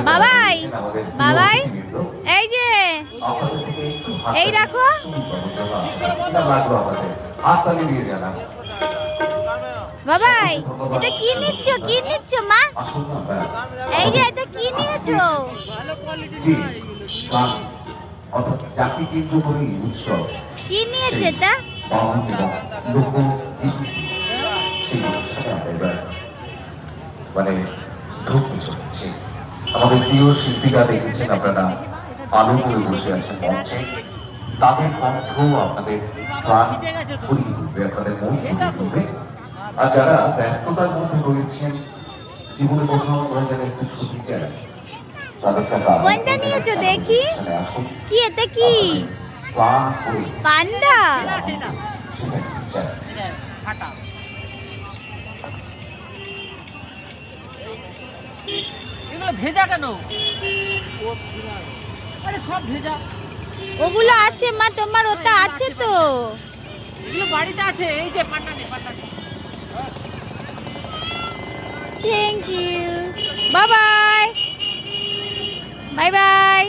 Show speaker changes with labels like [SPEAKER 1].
[SPEAKER 1] বাবাই বাবাই এই যে এই রাখো বাবাই এটা কি নিচ্ছ মা এই যে এটা কি নিয়েছো কি নিয়েছো এটা
[SPEAKER 2] মানে ঢুকতে চলেছে আমাদের প্রিয় শিল্পীরা দেখেছেন আপনারা আলো করে বসে আছেন মঞ্চে তাদের কণ্ঠ আপনাদের প্রাণ ভরিয়ে তুলবে আপনাদের মন ভরিয়ে তুলবে আর যারা ব্যস্ততার মধ্যে রয়েছেন জীবনে কোথাও করে যারা একটু ছুটি চায় তাদের টাকা
[SPEAKER 1] কোনটা নিয়েছো দেখি কি এটা কি পান্ডা
[SPEAKER 3] ভেজা কেন? আরে সব ভেজা।
[SPEAKER 1] ওগুলো আছে মা, তোমার ওটা আছে তো?
[SPEAKER 3] এগুলো বাড়িতে আছে। এই যে পান্ডা নে।
[SPEAKER 1] Thank you, bye by.